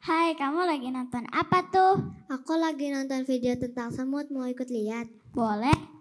Hai, kamu lagi nonton apa tuh? Aku lagi nonton video tentang semut, mau ikut lihat? Boleh?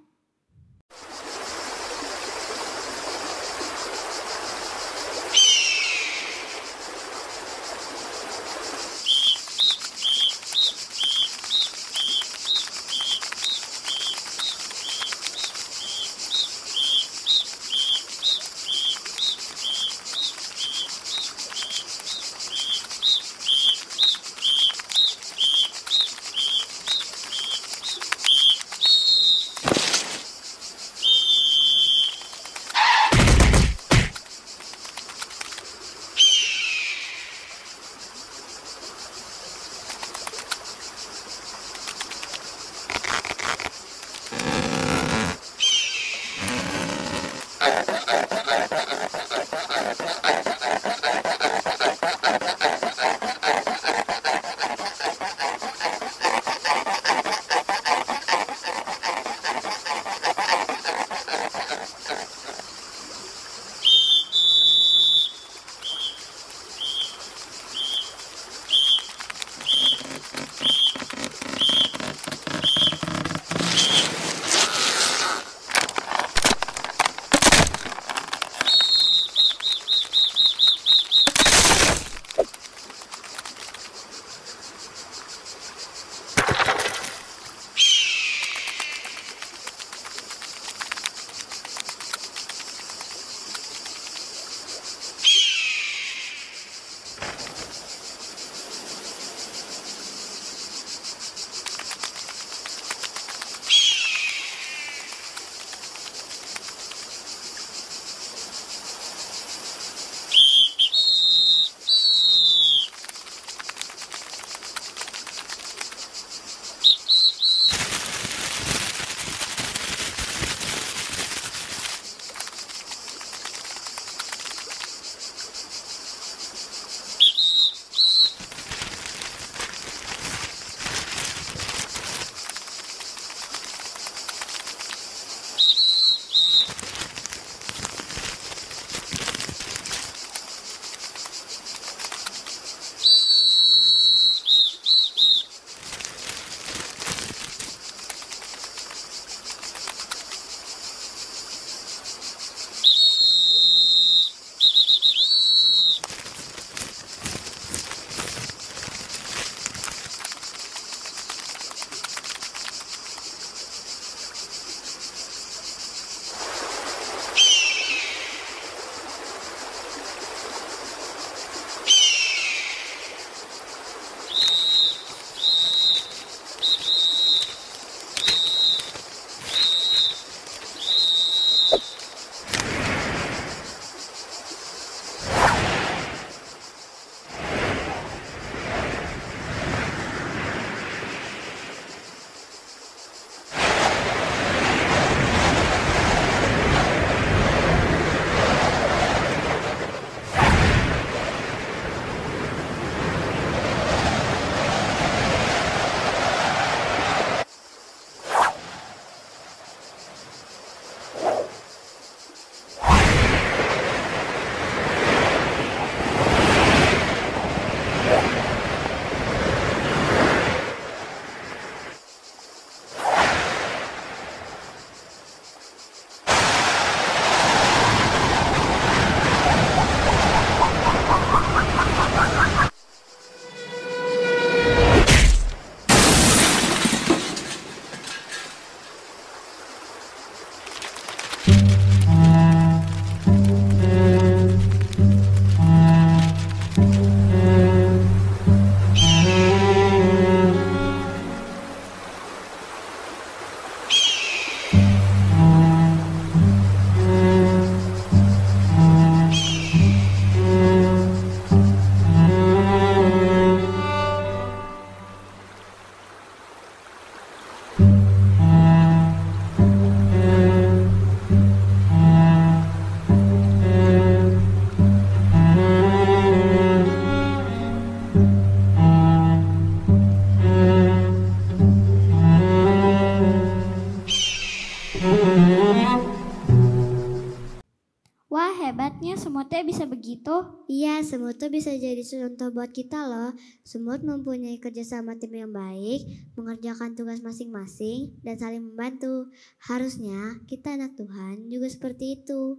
Wah, hebatnya semut teh bisa begitu. Iya, semut tuh bisa jadi contoh buat kita loh. Semut mempunyai kerjasama tim yang baik, mengerjakan tugas masing-masing, dan saling membantu. Harusnya kita anak Tuhan juga seperti itu.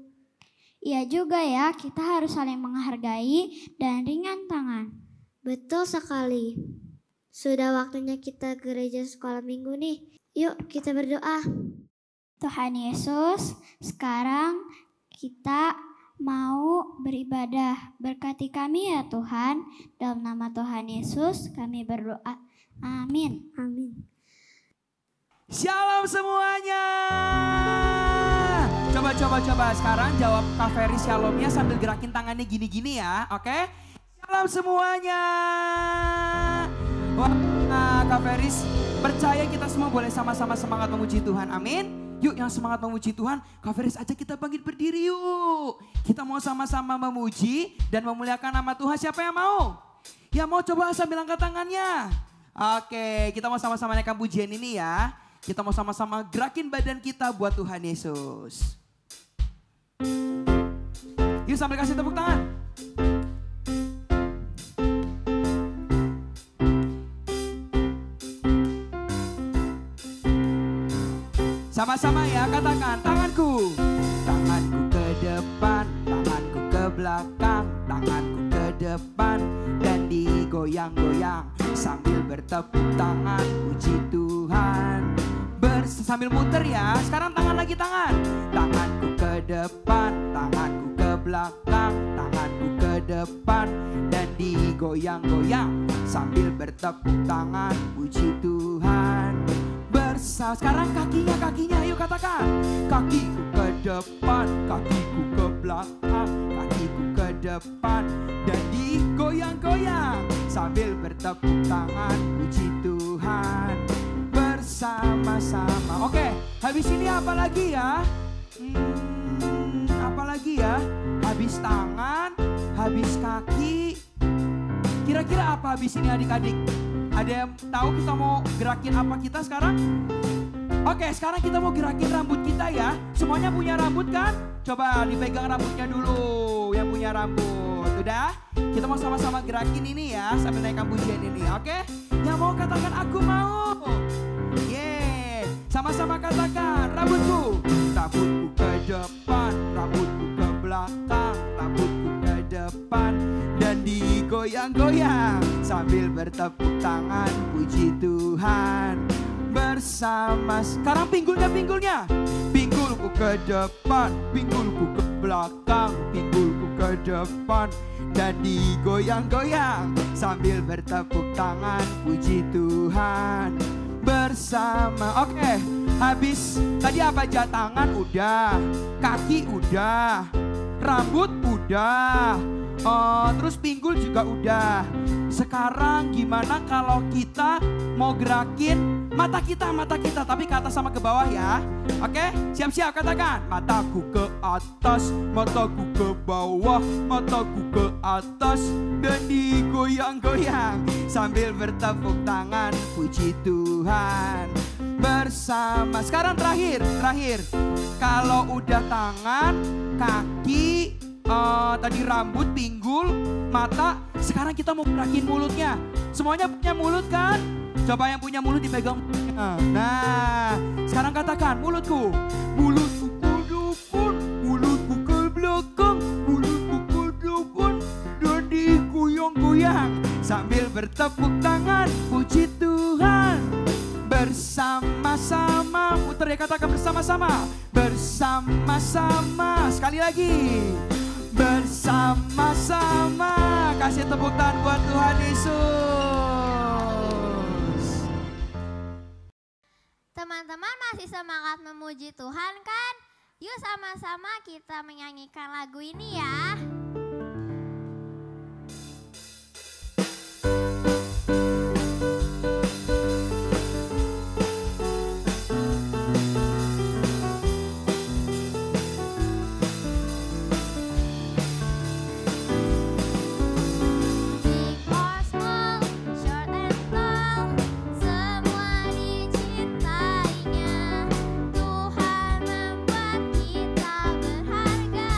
Iya juga ya, kita harus saling menghargai dan ringan tangan. Betul sekali. Sudah waktunya kita ke gereja sekolah minggu nih. Yuk kita berdoa. Tuhan Yesus, sekarang kita mau beribadah. Berkati kami ya Tuhan. Dalam nama Tuhan Yesus kami berdoa. Amin. Amin. Shalom semuanya. Coba. Sekarang jawab Kak Ferry shalomnya sambil gerakin tangannya gini-gini ya. Oke? Shalom semuanya. Wah, Kak Feris percaya kita semua boleh sama-sama semangat memuji Tuhan. Amin. Yuk yang semangat memuji Tuhan, Kak Feris ajak kita bangkit berdiri yuk. Kita mau sama-sama memuji dan memuliakan nama Tuhan. Siapa yang mau? Ya mau coba sambil angkat tangannya. Oke, kita mau sama-sama naikkan pujian ini ya. Kita mau sama-sama gerakin badan kita buat Tuhan Yesus. Yuk sambil kasih tepuk tangan. Sama-sama ya, katakan tanganku. Tanganku ke depan, tanganku ke belakang, tanganku ke depan dan digoyang-goyang sambil bertepuk tangan puji Tuhan. Sambil muter ya, sekarang tangan lagi tangan. Tanganku ke depan, tanganku ke belakang, tanganku ke depan dan digoyang-goyang sambil bertepuk tangan puji Tuhan. Sekarang kakinya, ayo katakan. Kakiku ke depan, kakiku ke belakang, kakiku ke depan dan digoyang-goyang sambil bertepuk tangan puji Tuhan bersama-sama. Oke, habis ini apa lagi ya? Apa lagi ya? Habis tangan, habis kaki. Kira-kira apa habis ini adik-adik? Ada yang tahu kita mau gerakin apa kita sekarang? Oke, sekarang kita mau gerakin rambut kita ya. Semuanya punya rambut kan? Coba dipegang rambutnya dulu yang punya rambut. Udah? Kita mau sama-sama gerakin ini ya sambil naikkan pujian ini, oke? Yang mau katakan aku mau. Yeay, sama-sama katakan rambutku. Rambutku ke depan, rambutku ke belakang, rambutku ke depan dan digoyang-goyang sambil bertepuk tangan puji Tuhan bersama. Sekarang pinggulnya, pinggulku ke depan, pinggulku ke belakang, pinggulku ke depan dan digoyang-goyang sambil bertepuk tangan puji Tuhan bersama. Oke, habis tadi apa aja? Tangan udah, kaki udah, rambut udah, terus pinggul juga udah. Sekarang gimana kalau kita mau gerakin mata kita, tapi ke atas sama ke bawah ya. Oke, siap-siap katakan. Mataku ke atas, mataku ke bawah, mataku ke atas dan digoyang-goyang sambil bertepuk tangan puji Tuhan bersama. Sekarang terakhir. Kalau udah tangan, kaki, tadi rambut, pinggul, mata, sekarang kita mau gerakin mulutnya. Semuanya punya mulut kan? Coba yang punya mulut dipegang. Nah, sekarang katakan mulutku. Mulutku ke depan, mulutku ke belakang, mulutku ke depan dan digoyang-goyang sambil bertepuk tangan puji Tuhan bersama-sama. Muter ya, katakan bersama-sama. Bersama-sama. Sekali lagi. Bersama-sama. Kasih tepuk tangan buat Tuhan Yesus. Teman-teman masih semangat memuji Tuhan kan? Yuk sama-sama kita menyanyikan lagu ini ya. Tuhan membuat kita berharga.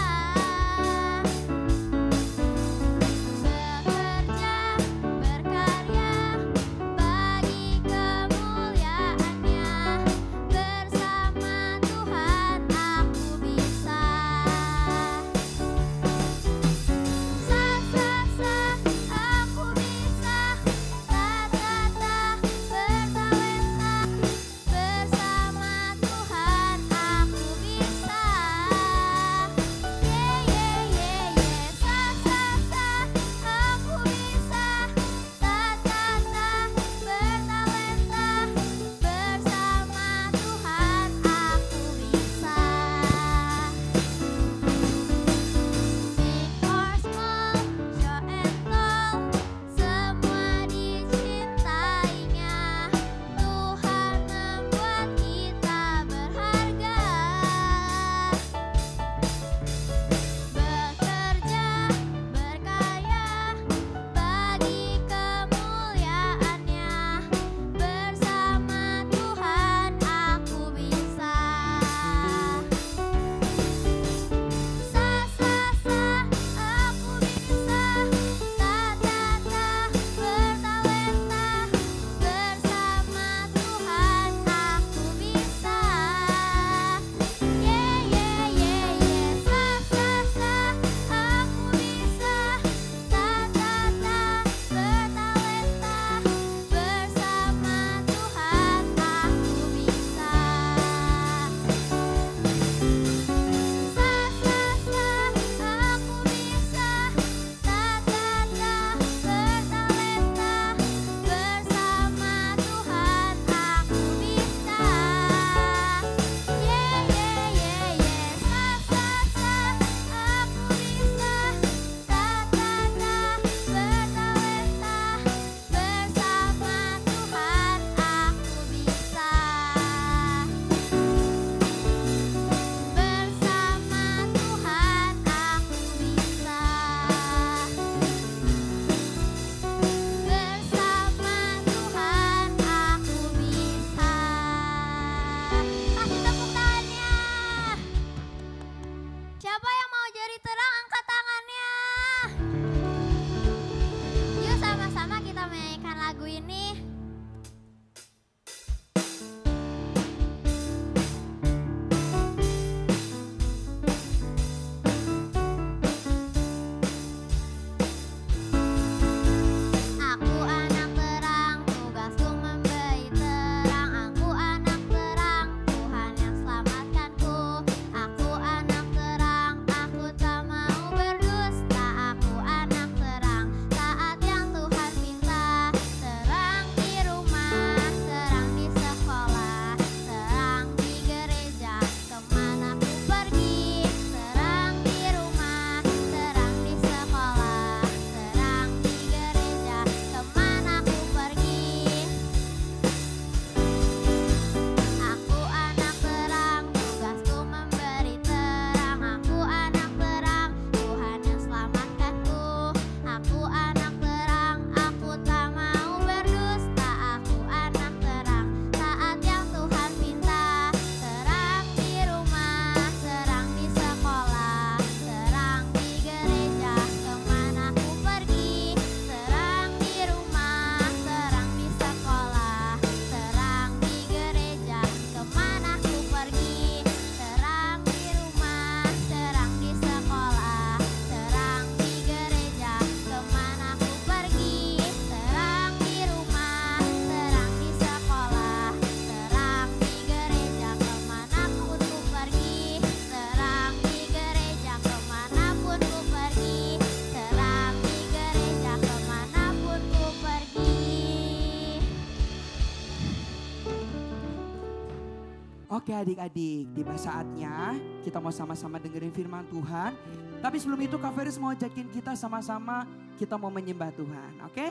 Oke adik-adik, tiba saatnya kita mau sama-sama dengerin firman Tuhan. Tapi sebelum itu Kak Feris mau ajakin kita sama-sama kita mau menyembah Tuhan. Oke?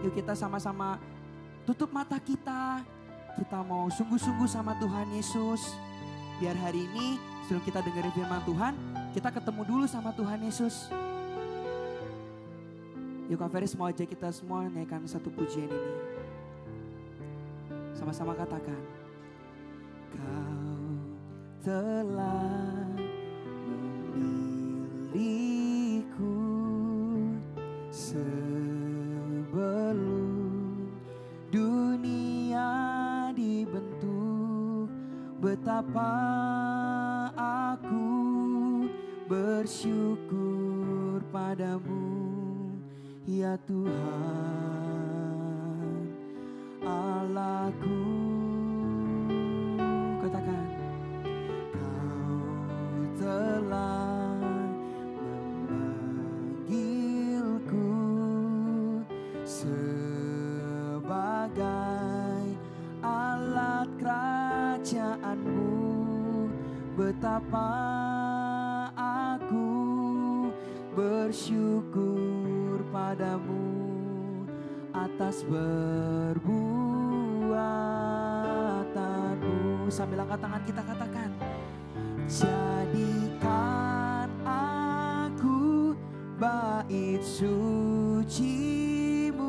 Yuk kita sama-sama tutup mata kita. Kita mau sungguh-sungguh sama Tuhan Yesus. Biar hari ini sebelum kita dengerin firman Tuhan, kita ketemu dulu sama Tuhan Yesus. Yuk Kak Feris mau ajak kita semua nyanyikan satu pujian ini. Sama-sama katakan. Kau telah memilihku sebelum dunia dibentuk. Betapa aku bersyukur padamu, ya Tuhan Allahku. Katakan, Kau telah memanggilku sebagai alat kerajaanmu. Betapa aku bersyukur padamu atas perbuatanmu. Sambil angkat tangan kita katakan, jadikan aku bait suci-Mu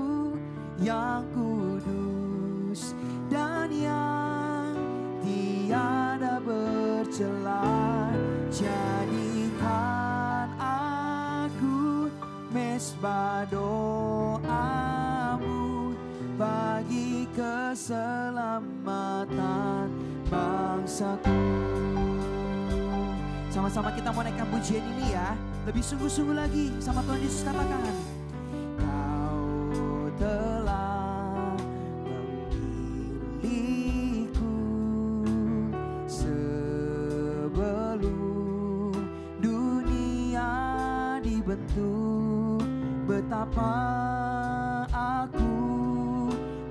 yang kudus dan yang tiada bercela. Jadikan aku mesbah doamu bagi keselamatan bangsaku. Sama-sama kita mau naikkan pujian ini ya. Lebih sungguh-sungguh lagi sama Tuhan Yesus katakan. Kau telah memilihku sebelum dunia dibentuk. Betapa aku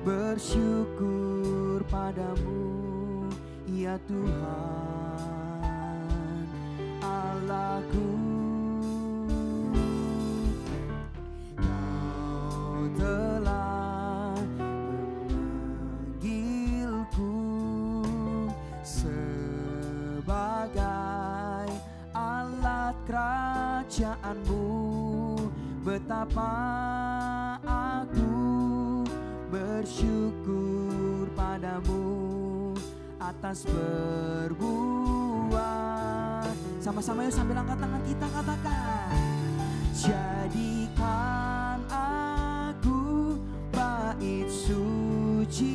bersyukur padamu, ya Tuhan Allahku. Kau telah memanggilku sebagai alat kerajaanmu. Betapa aku bersyukur padamu atas berbuat. Sama-sama yuk sambil angkat tangan kita katakan. Jadikan aku bait suci-Mu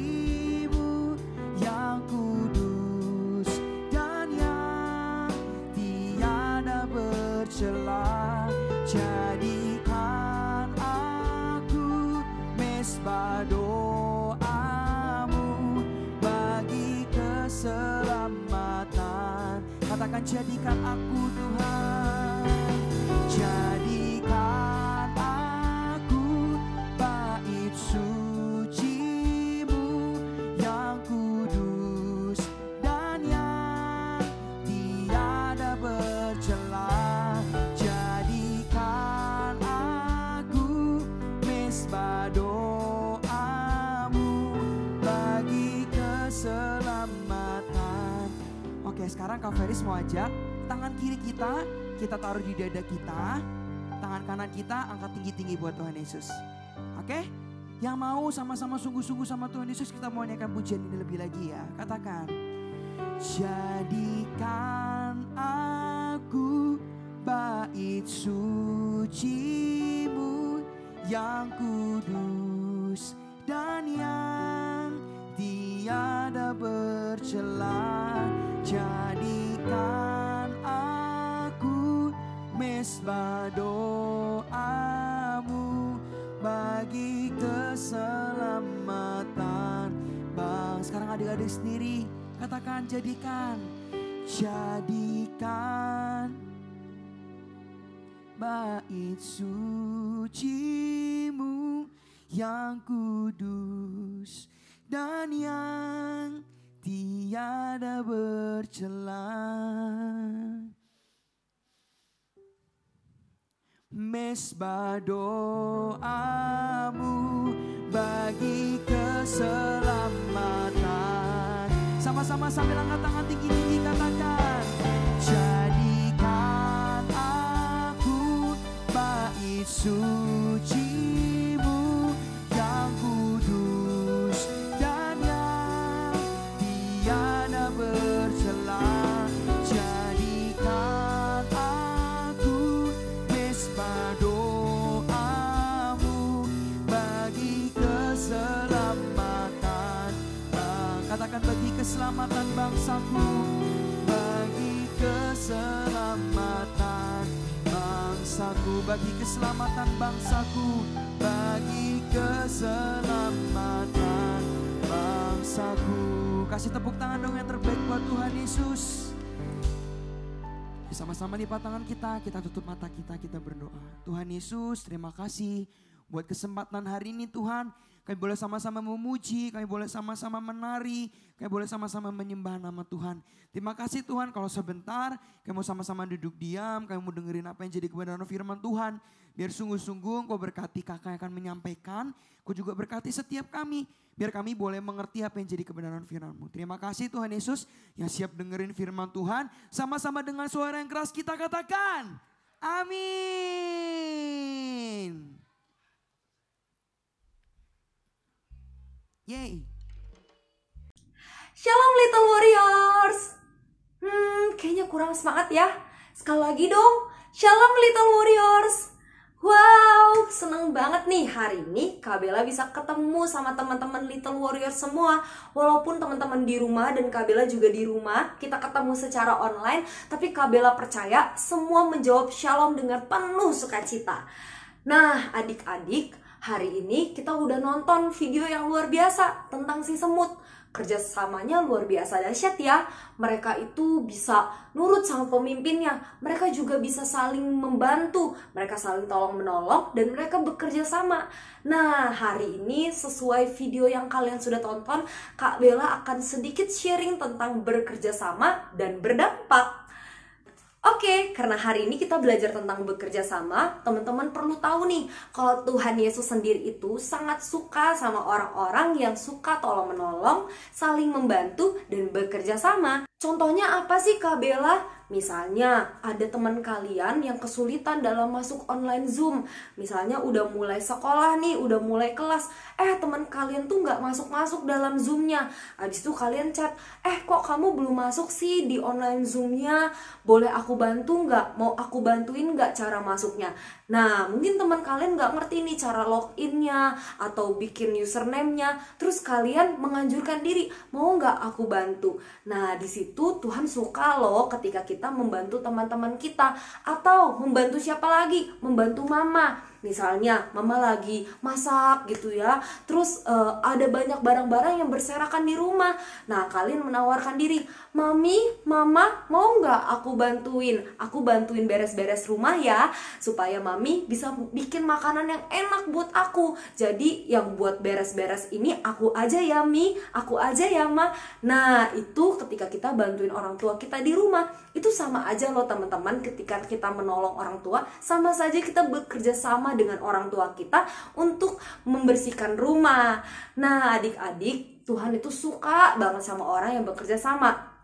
yang kudus dan yang tiada bercela. Jadikan aku mesbah doamu bagi keselamatan. Katakan, jadikan aku Tuhan, jadikan aku bait suci-Mu yang kudus dan yang tiada bercela. Jadikan aku mesbah doamu bagi keselamatan. Oke, sekarang Kak Feris mau ajak tangan kiri kita taruh di dada kita. Tangan kanan kita angkat tinggi-tinggi buat Tuhan Yesus. Oke? Yang mau sama-sama sungguh-sungguh sama Tuhan Yesus, kita mau nyanyikan pujian ini lebih lagi ya. Katakan, jadikan aku bait suci-Mu yang kudus dan yang tiada bercela. Jadikan aku mesbah doamu bagi keselamatan bang. Sekarang adik-adik sendiri katakan, jadikan bait suci-Mu yang kudus dan yang tiada bercela. Mesbah doamu bagi keselamatan. Sama-sama sambil angkat tangan tinggi-tinggi katakan, jadikan aku bait suci-Mu yang kudus dan yang tiada bercela. Jadikan aku mesbah doamu bagi keselamatan. Katakan, bagi keselamatan bangsaku, bagi keselamatan bangsaku, bagi keselamatan bangsaku, bagi keselamatan bangsaku. Kasih tepuk tangan dong yang terbaik buat Tuhan Yesus. Sama-sama lipat tangan kita tutup mata kita berdoa. Tuhan Yesus, terima kasih buat kesempatan hari ini Tuhan. Kami boleh sama-sama memuji, kami boleh sama-sama menari, kami boleh sama-sama menyembah nama Tuhan. Terima kasih Tuhan, kalau sebentar kami mau sama-sama duduk diam, kami mau dengerin apa yang jadi kebenaran firman Tuhan. Biar sungguh-sungguh Kau berkati kakak yang akan menyampaikan, Kau juga berkati setiap kami. Biar kami boleh mengerti apa yang jadi kebenaran firman-Mu. Terima kasih Tuhan Yesus yang siap dengerin firman Tuhan. Sama-sama dengan suara yang keras kita katakan, amin. Yeay. Shalom Little Warriors. Kayaknya kurang semangat ya. Sekali lagi dong. Shalom Little Warriors. Wow, seneng banget nih hari ini Kak Bella bisa ketemu sama teman-teman Little Warriors semua. Walaupun teman-teman di rumah dan Kak Bella juga di rumah, kita ketemu secara online, tapi Kak Bella percaya semua menjawab shalom dengan penuh sukacita. Nah, adik-adik, hari ini kita udah nonton video yang luar biasa tentang si semut. Kerjasamanya luar biasa dahsyat ya. Mereka itu bisa nurut sama pemimpinnya. Mereka juga bisa saling membantu. Mereka saling tolong menolong dan mereka bekerja sama. Nah, hari ini sesuai video yang kalian sudah tonton, Kak Bella akan sedikit sharing tentang bekerja sama dan berdampak. Oke, karena hari ini kita belajar tentang bekerja sama, teman-teman perlu tahu nih, kalau Tuhan Yesus sendiri itu sangat suka sama orang-orang yang suka tolong-menolong, saling membantu, dan bekerja sama. Contohnya apa sih Kak Bella? Misalnya ada teman kalian yang kesulitan dalam masuk online Zoom. Misalnya udah mulai sekolah nih, udah mulai kelas. Teman kalian tuh nggak masuk-masuk dalam Zoom-nya. Habis itu kalian chat, kok kamu belum masuk sih di online Zoom-nya? Boleh aku bantu nggak? Mau aku bantuin nggak cara masuknya? Nah, mungkin teman kalian nggak ngerti nih cara login-nya atau bikin username-nya. Terus kalian menganjurkan diri, mau nggak aku bantu? Nah, di situ Tuhan suka loh ketika kita membantu teman-teman kita. Atau membantu siapa lagi? Membantu mama. Misalnya mama lagi masak gitu ya, terus ada banyak barang-barang yang berserakan di rumah. Nah, kalian menawarkan diri, mami, mama, mau nggak aku bantuin? Aku bantuin beres-beres rumah ya, supaya mami bisa bikin makanan yang enak buat aku. Jadi yang buat beres-beres ini aku aja ya mi, aku aja ya ma. Nah, itu ketika kita bantuin orang tua kita di rumah, itu sama aja loh teman-teman. Ketika kita menolong orang tua, sama saja kita bekerja sama dengan orang tua kita untuk membersihkan rumah. Nah, adik-adik, Tuhan itu suka banget sama orang yang bekerja sama.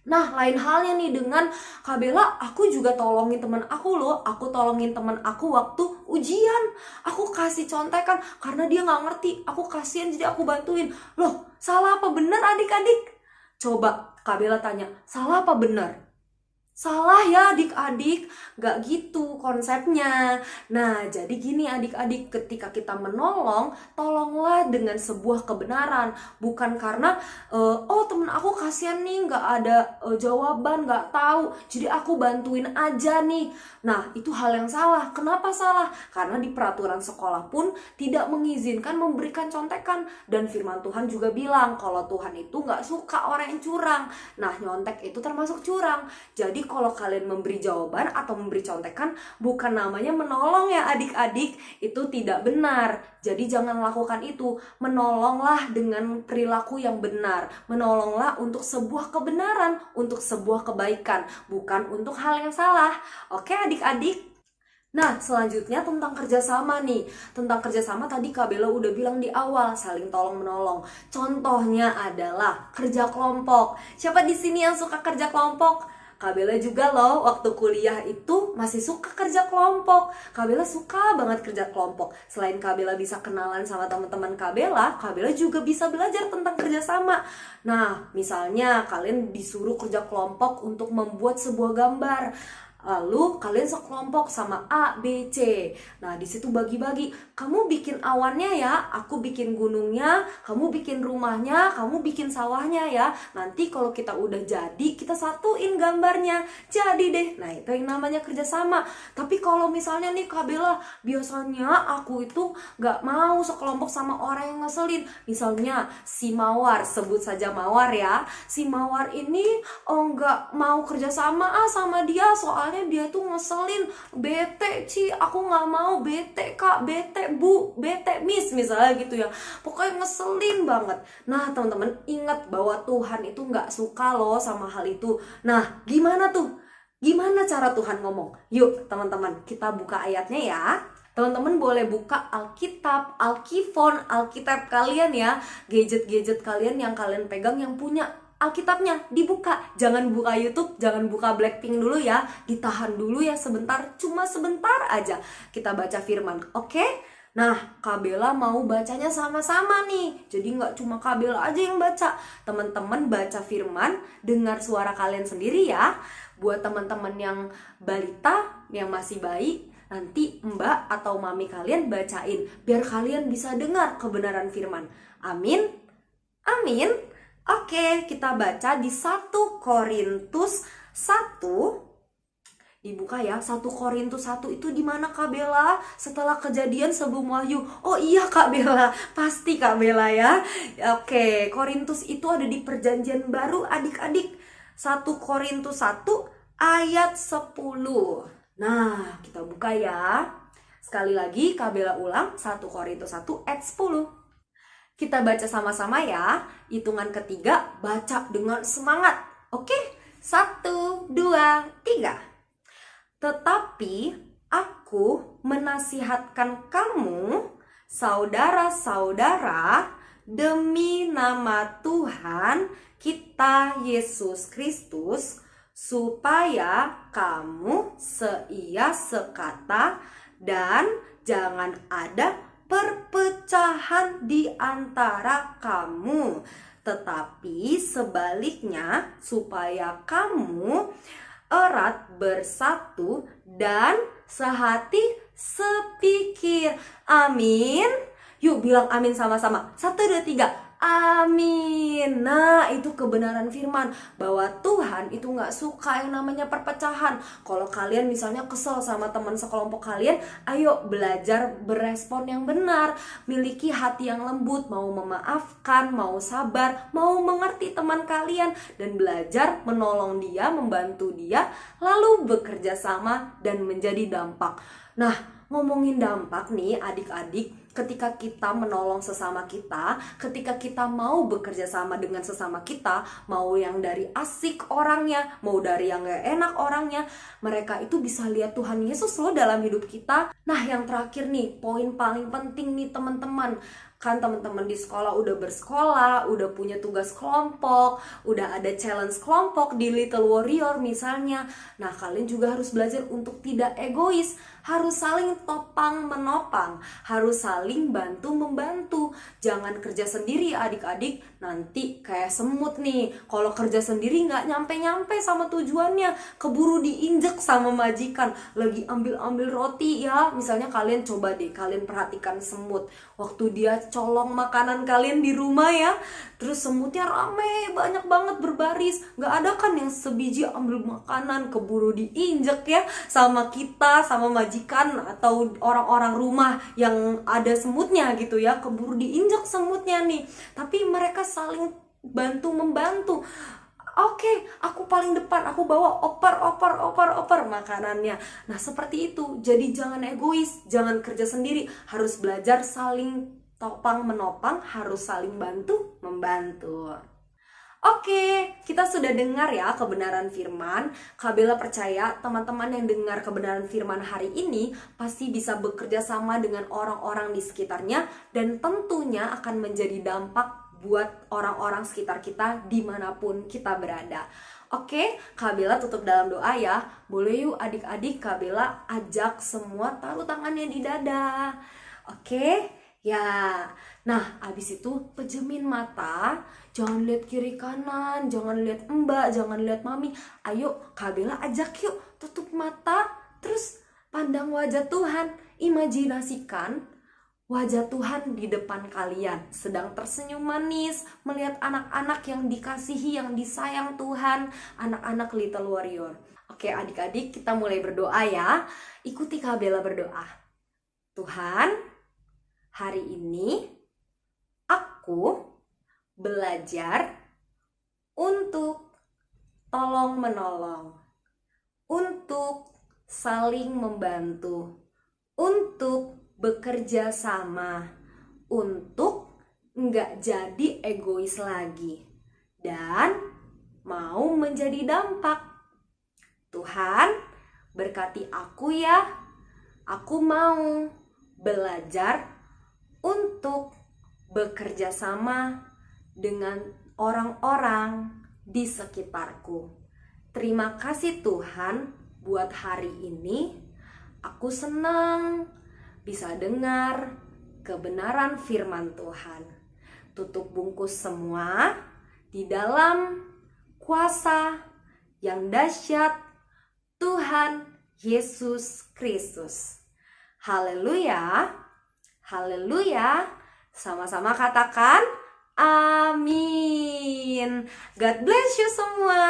Nah, lain halnya nih dengan Kak Bella, aku juga tolongin teman aku loh. Aku tolongin teman aku waktu ujian. Aku kasih contekan karena dia nggak ngerti. Aku kasihan jadi aku bantuin. Loh, salah apa benar adik-adik? Coba Kak Bella tanya, salah apa benar? Salah ya adik-adik, gak gitu konsepnya. Nah, jadi gini adik-adik, ketika kita menolong, tolonglah dengan sebuah kebenaran. Bukan karena, temen aku kasihan nih, gak ada jawaban, gak tahu, jadi aku bantuin aja nih. Nah, itu hal yang salah. Kenapa salah? Karena di peraturan sekolah pun tidak mengizinkan memberikan contekan. Dan firman Tuhan juga bilang, kalau Tuhan itu gak suka orang yang curang. Nah, nyontek itu termasuk curang. Jadi kalau kalian memberi jawaban atau memberi contekan, bukan namanya menolong ya adik-adik. Itu tidak benar. Jadi jangan lakukan itu. Menolonglah dengan perilaku yang benar. Menolonglah untuk sebuah kebenaran, untuk sebuah kebaikan, bukan untuk hal yang salah. Oke adik-adik? Nah, selanjutnya tentang kerjasama nih. Tentang kerjasama tadi Kak Bella udah bilang di awal, saling tolong menolong. Contohnya adalah kerja kelompok. Siapa di sini yang suka kerja kelompok? Kak Bella juga loh, waktu kuliah itu masih suka kerja kelompok. Kak Bella suka banget kerja kelompok. Selain Kak Bella bisa kenalan sama teman-teman Kak Bella juga bisa belajar tentang kerjasama. Nah, misalnya kalian disuruh kerja kelompok untuk membuat sebuah gambar. Lalu kalian sekelompok sama A, B, C. Nah, di situ bagi-bagi. Kamu bikin awannya ya, aku bikin gunungnya, kamu bikin rumahnya, kamu bikin sawahnya ya. Nanti kalau kita udah jadi, kita satuin gambarnya. Jadi deh. Nah, itu yang namanya kerjasama. Tapi kalau misalnya nih Kak Bella, biasanya aku itu gak mau sekelompok sama orang yang ngeselin. Misalnya si Mawar, sebut saja Mawar ya. Si Mawar ini gak mau kerjasama sama dia, soalnya dia tuh ngeselin, bete Ci, aku nggak mau, bete Kak, bete Bu, bete Miss misalnya gitu ya, pokoknya ngeselin banget. Nah teman-teman ingat bahwa Tuhan itu nggak suka loh sama hal itu. Nah gimana tuh? Gimana cara Tuhan ngomong? Yuk teman-teman kita buka ayatnya ya. Teman-teman boleh buka Alkitab, Alkifon, Alkitab kalian ya, gadget-gadget kalian yang kalian pegang yang punya Alkitabnya dibuka, jangan buka YouTube, jangan buka Blackpink dulu ya, ditahan dulu ya sebentar, cuma sebentar aja kita baca firman, oke? Nah, Kak Bella mau bacanya sama-sama nih, jadi nggak cuma Kak Bella aja yang baca, teman-teman baca firman, dengar suara kalian sendiri ya. Buat teman-teman yang balita, yang masih bayi, nanti mbak atau mami kalian bacain, biar kalian bisa dengar kebenaran firman. Amin? Amin? Oke, kita baca di 1 Korintus 1. Dibuka ya, 1 Korintus 1 itu di mana Kak Bella? Setelah kejadian sebelum Wahyu. Oh iya Kak Bella, pasti Kak Bella ya. Oke, Korintus itu ada di Perjanjian Baru adik-adik. 1 Korintus 1 ayat 10. Nah, kita buka ya. Sekali lagi Kak Bella ulang, 1 Korintus 1 ayat 10. Kita baca sama-sama ya. Hitungan ketiga, baca dengan semangat. Oke? 1, 2, 3. Tetapi aku menasihatkan kamu, saudara-saudara, demi nama Tuhan kita Yesus Kristus, supaya kamu seia sekata dan jangan ada perpecahan di antara kamu, tetapi sebaliknya supaya kamu erat bersatu dan sehati sepikir. Amin. Yuk bilang amin sama-sama. 1, 2, 3. Amin. Nah itu kebenaran firman, bahwa Tuhan itu gak suka yang namanya perpecahan. Kalau kalian misalnya kesel sama teman sekelompok kalian, ayo belajar berespon yang benar, miliki hati yang lembut, mau memaafkan, mau sabar, mau mengerti teman kalian, dan belajar menolong dia, membantu dia, lalu bekerja sama dan menjadi dampak. Nah ngomongin dampak nih adik-adik, ketika kita menolong sesama kita, ketika kita mau bekerja sama dengan sesama kita, mau yang dari asik orangnya, mau dari yang gak enak orangnya, mereka itu bisa lihat Tuhan Yesus loh dalam hidup kita. Nah yang terakhir nih, poin paling penting nih teman-teman. Kan teman-teman di sekolah udah bersekolah, udah punya tugas kelompok, udah ada challenge kelompok di Little Warrior misalnya. Nah kalian juga harus belajar untuk tidak egois, harus saling topang menopang, harus saling bantu membantu. Jangan kerja sendiri adik-adik, nanti kayak semut nih, kalau kerja sendiri nggak nyampe-nyampe sama tujuannya, keburu diinjek sama majikan, lagi ambil-ambil roti ya. Misalnya kalian coba deh, kalian perhatikan semut waktu dia colong makanan kalian di rumah ya, terus semutnya rame, banyak banget berbaris, nggak ada kan yang sebiji ambil makanan, keburu diinjek ya sama kita, sama majikan atau orang-orang rumah yang ada semutnya gitu ya, keburu diinjek semutnya nih. Tapi mereka saling bantu membantu. Oke, aku paling depan, aku bawa oper makanannya. Nah, seperti itu. Jadi jangan egois, jangan kerja sendiri. Harus belajar saling topang menopang, harus saling bantu membantu. Oke, kita sudah dengar ya kebenaran firman. Kak Bella percaya teman-teman yang dengar kebenaran firman hari ini pasti bisa bekerja sama dengan orang-orang di sekitarnya, dan tentunya akan menjadi dampak buat orang-orang sekitar kita dimanapun kita berada. Oke, Kak Bella tutup dalam doa ya. Boleh yuk adik-adik Kak Bella ajak semua taruh tangannya di dada. Oke, ya. Nah, abis itu pejemin mata. Jangan lihat kiri kanan, jangan lihat mbak, jangan lihat mami. Ayo Kak Bella ajak yuk, tutup mata. Terus pandang wajah Tuhan. Imajinasikan wajah Tuhan di depan kalian, sedang tersenyum manis, melihat anak-anak yang dikasihi, yang disayang Tuhan, anak-anak Little Warrior. Oke adik-adik, kita mulai berdoa ya. Ikuti Kak Bella berdoa. Tuhan, hari ini aku belajar untuk tolong menolong, untuk saling membantu, untuk bekerja sama, untuk nggak jadi egois lagi, dan mau menjadi dampak. Tuhan, berkati aku ya. Aku mau belajar untuk bekerja sama dengan orang-orang di sekitarku. Terima kasih Tuhan buat hari ini. Aku senang bisa dengar kebenaran firman Tuhan. Tutup bungkus semua di dalam kuasa yang dahsyat Tuhan Yesus Kristus. Haleluya. Haleluya. Sama-sama katakan amin. God bless you semua.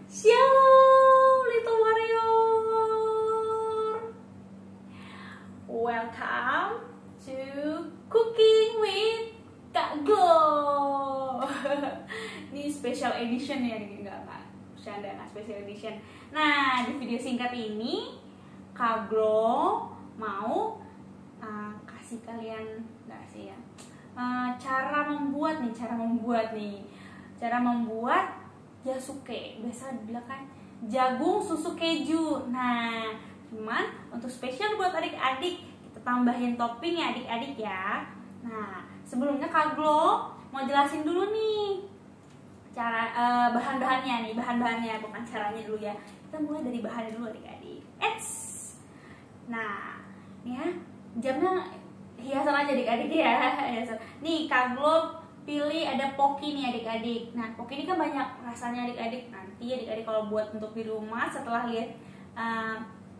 Shalom Little Warrior. Welcome to Cooking with Kak Glo. Ini special edition ya, enggak bercanda, nggak special edition. Nah, di video singkat ini Kak Glo mau kasih kalian cara membuat jasuke, biasa dibilang kan jagung susu keju. Nah, cuman untuk spesial buat adik-adik kita tambahin topping ya adik-adik ya. Nah, sebelumnya Kak Glo mau jelasin dulu nih cara bahan-bahannya bukan caranya dulu ya. Kita mulai dari bahannya dulu adik-adik. Nah, nih ya, jamnya hiasan aja adik-adik ya. Nih Kak Glo pilih ada poki nih adik-adik. Nah, poki ini kan banyak rasanya adik-adik. Nanti adik-adik kalau buat untuk di rumah setelah lihat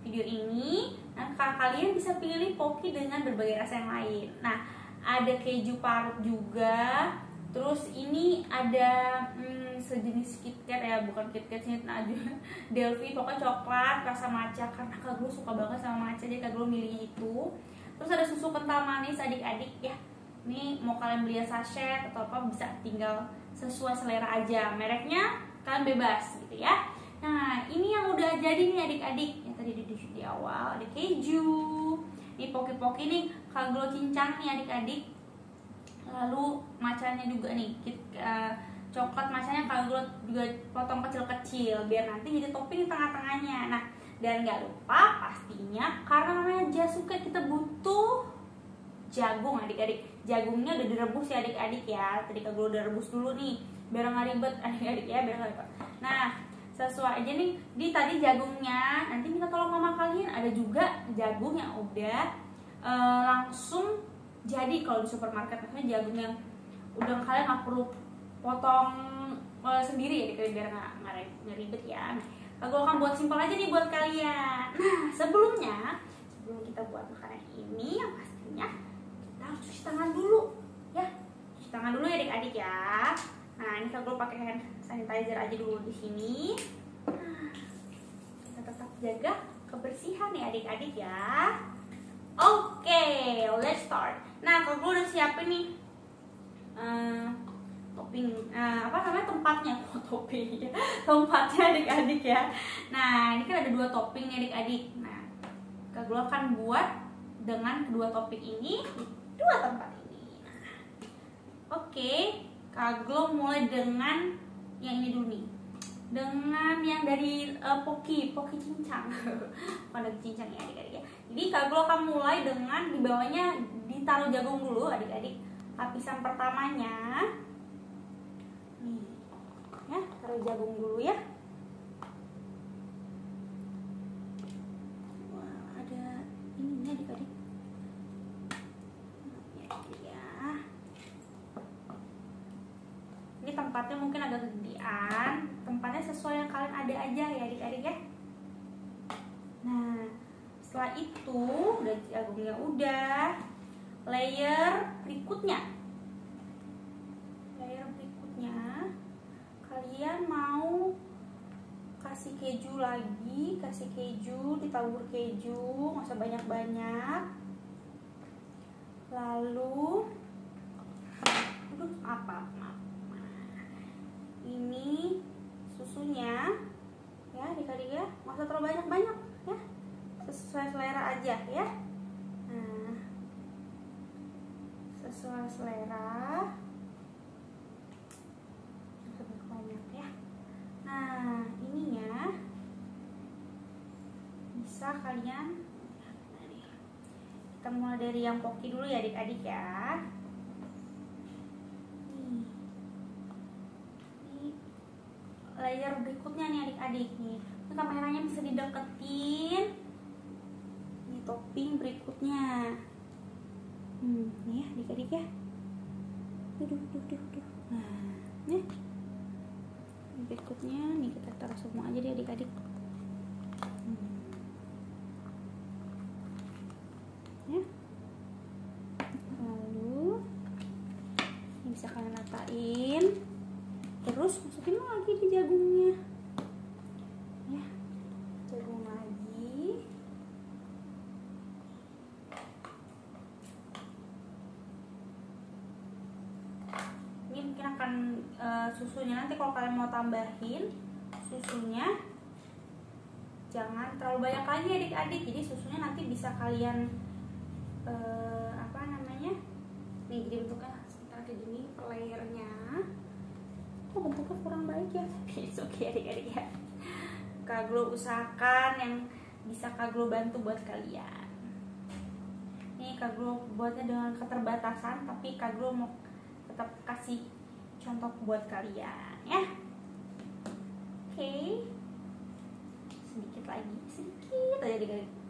video ini, nah kalian bisa pilih poki dengan berbagai rasa yang lain. Nah, ada keju parut juga. Terus ini ada sejenis KitKat ya, bukan KitKat sih, Delphi, pokoknya coklat rasa matcha, karena Kak Glo suka banget sama matcha, jadi Kak Glo milihnya itu. Terus ada susu kental manis adik-adik ya. Ini mau kalian beli sachet atau apa bisa tinggal sesuai selera aja. Mereknya kalian bebas gitu ya. Nah, ini yang udah jadi nih adik-adik. Yang tadi di awal ada keju. Ini poki-poki nih Kak Glo cincang nih adik-adik. Lalu matchanya juga nih. Coklat matchanya Kak Glo juga potong kecil-kecil biar nanti jadi topping tengah-tengahnya. Nah, dan gak lupa pastinya karena namanya jasuke kita butuh jagung adik-adik. Jagungnya udah direbus ya adik-adik ya. Tadi Kak Glo udah rebus dulu nih biar nggak ribet adik-adik ya, biar nggak ribet. Nah, sesuai aja nih di tadi jagungnya. Nanti minta tolong mama kalian, ada juga jagung yang udah langsung jadi kalau di supermarket, maksudnya jagung yang udah kalian nggak perlu potong sendiri ya adik-adik biar nggak ribet ya. Nah, Aku akan buat simpel aja nih buat kalian. Nah, sebelum kita buat makanan ini, yang pastinya kita harus cuci tangan dulu, ya. Cuci tangan dulu ya adik-adik ya. Nah, ini Kak Glo pakai hand sanitizer aja dulu di sini. Nah, kita tetap jaga kebersihan ya adik-adik ya. Oke, let's start. Nah, Kak Glo udah siapin nih topping, tempatnya, topping ya, tempatnya adik-adik ya. Nah, ini kan ada 2 topping nih adik-adik. Nah, Kak Glo akan buat dengan kedua topping ini di 2 tempat ini. Nah, oke, Kak Glo mulai dengan yang ini dulu nih, dengan yang dari poki cincang. Bukan dari cincang ya adik-adik ya. Jadi Kak Glo akan mulai dengan di bawahnya ditaruh jagung dulu adik-adik. Lapisan pertamanya nih ya, taruh jagung dulu ya. Wah, ada ini nih adik-adik ya. Ini tempatnya mungkin agak gedean, tempatnya sesuai yang kalian ada aja ya adik-adik ya. Nah, setelah itu udah jagungnya udah, layer berikutnya kalian mau kasih keju lagi, kasih keju, ditabur keju, nggak usah banyak-banyak. Lalu ini susunya ya adik-adik ya, nggak usah terlalu banyak-banyak ya, sesuai selera aja ya. Nah, sesuai selera, banyak ya. Nah, ininya bisa kalian, kita mulai dari yang poki dulu ya adik-adik ya. Ini layer berikutnya nih adik-adik nih. Ini kameranya bisa dideketin. Ini topping berikutnya. Nih ya adik-adik ya. Duh. Nah, nih. Berikutnya nih kita taruh semua aja deh adik-adik. Ya. Lalu ini bisa kalian ratain. Terus masukin lagi di jagungnya. Ya. Jagung lagi. Ini mungkin akan susunya nanti kalau kalian mau tambahin susunya jangan terlalu banyak lagi adik-adik. Jadi susunya nanti bisa kalian nih, jadi bentuknya sebentar kayak gini layernya. Kok bentuknya kurang baik ya? It's okay adik-adik ya. Kak Glo usahakan yang bisa Kak Glo bantu buat kalian. Nih Kak Glo buatnya dengan keterbatasan, tapi Kak Glo mau tetap kasih contoh buat kalian ya. Oke. Sedikit lagi, sedikit aja adik-adik.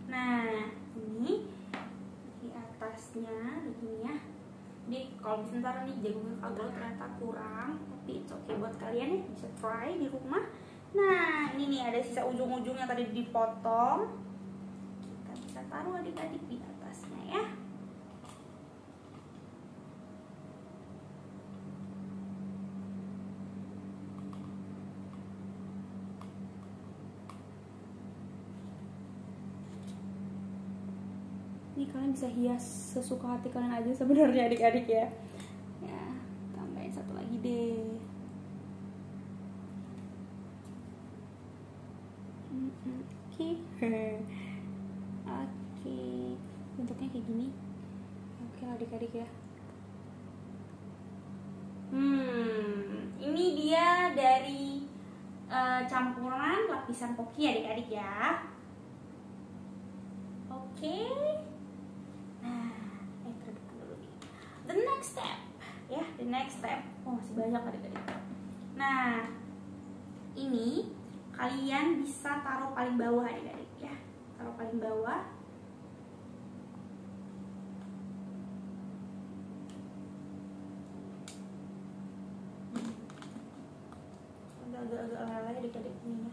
Nah, ini di atasnya begini ya. Jadi kalau misalnya nih jagungnya Kak Glo ternyata kurang, tapi it's okay buat kalian ya, bisa try di rumah. Nah, ini nih ada sisa ujung-ujung yang tadi dipotong. Kita bisa taruh adik-adik di atasnya ya. Ini kalian bisa hias sesuka hati kalian aja sebenarnya adik-adik ya. Ya, tambahin satu lagi deh. Oke. Oke. Bentuknya kayak gini. Oke lah adik-adik ya. Ini dia dari campuran lapisan poki adik-adik ya. Oke. The next step. Oh, masih banyak adik-adik. Nah, ini kalian bisa taruh paling bawah adik-adik ya, taruh paling bawah. Agak-agak leleh adik-adik ininya.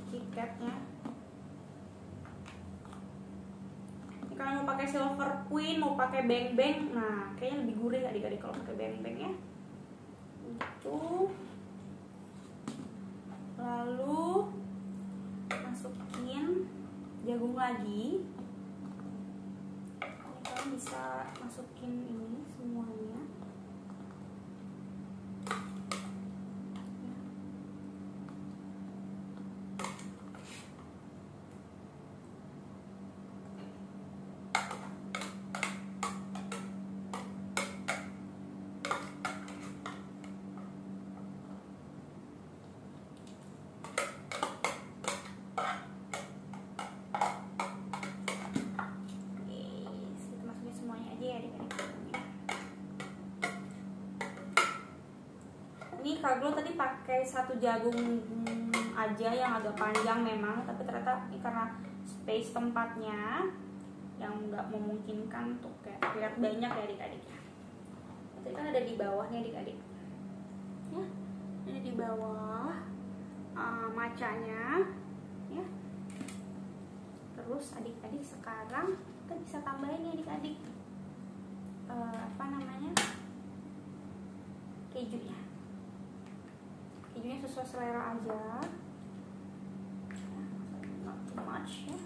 KitKatnya. Ini kalian mau pakai Silver Queen, mau pakai Bang Bang, nah kayaknya lebih gurih adik-adik kalau pakai Bang Bang ya. Gitu. Lalu masukin jagung lagi. Ini kalian bisa masukin ini semuanya. Ini Kak Glo tadi pakai 1 jagung aja yang agak panjang memang, tapi ternyata ini karena space tempatnya yang nggak memungkinkan untuk kayak lihat banyak ya adik-adik. Tadi kan ada di bawah nih adik-adik. Ya, ini di bawah macanya, ya. Terus adik-adik sekarang kita bisa tambahin nih adik-adik apa namanya, kejunya. Kejunya sesuai selera aja, not too much ya.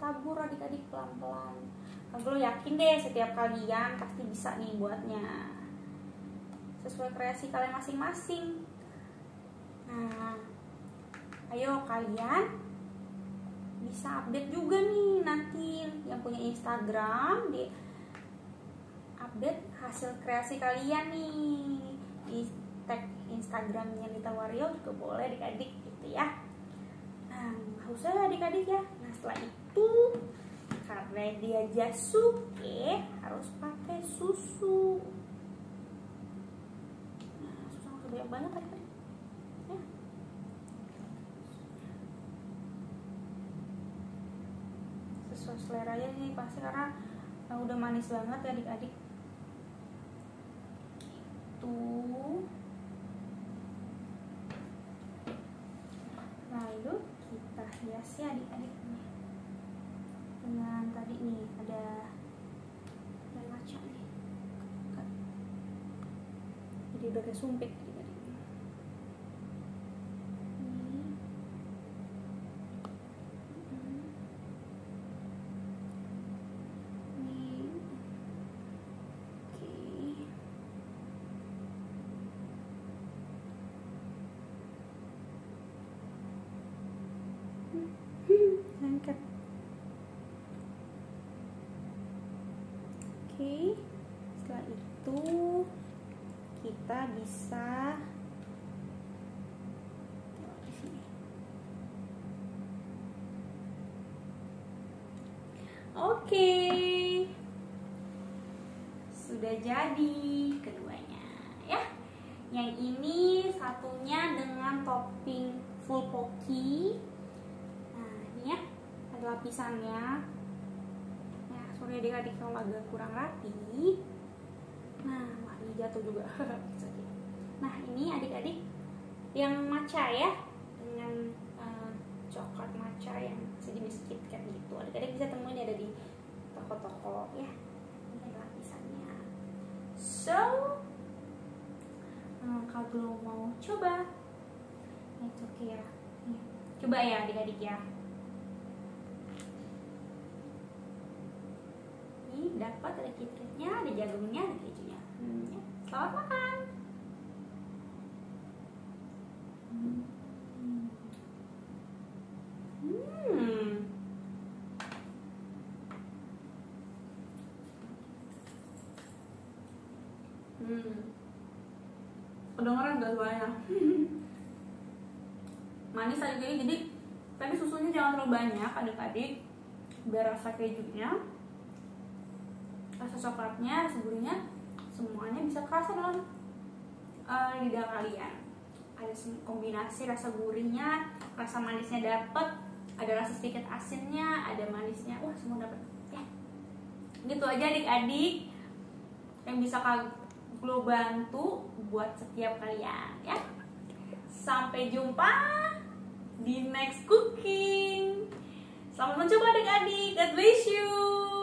Tabur adik-adik pelan-pelan. Kalau yakin deh setiap kalian pasti bisa nih buatnya sesuai kreasi kalian masing-masing. Nah, ayo kalian bisa update juga nih nanti yang punya Instagram di update hasil kreasi kalian nih, di tag Instagramnya Little Warrior juga boleh adik-adik gitu ya. Nah, harus ya adik-adik ya. Nah, setelah itu karena dia Jasuke harus pakai susu. Nah, susu harus banyak adik-adik ya. Sesuai selera ya nih pasti, karena udah manis banget ya adik-adik. Lalu kita hias ya adik-adik dengan tadi nih ada maca nih, jadi udah kayak sumpit adik-adik. Oke, setelah itu kita bisa di sini. Oke, sudah jadi keduanya ya. Yang ini satunya dengan topping full pocky. Nah, ini ya ada lapisannya. Sorry adik-adik kalau agak kurang rapi. Nah, wah ini jatuh juga. Nah, ini adik-adik yang matcha ya, dengan coklat matcha yang sejenis KitKat gitu. Adik-adik bisa temuin ada di toko-toko ya. Ini lapisannya. So, kalau mau coba, itu oke ya. Nih, coba ya adik-adik ya. Dapat ada KitKatnya, ada jagungnya, ada kejunya. Ya. Selamat makan. Kedengeran gak suaranya? Manis aja jadi tapi susunya jangan terlalu banyak adik-adik biar rasa kejunya rasa coklatnya, rasa gurihnya, semuanya bisa kerasa dalam lidah kalian. Ada kombinasi rasa gurihnya, rasa manisnya dapet, ada rasa sedikit asinnya, ada manisnya, wah semua dapet ya. Gitu aja adik-adik yang bisa Kak Glo bantu buat setiap kalian ya. Sampai jumpa di next cooking. Selamat mencoba adik-adik. God bless you.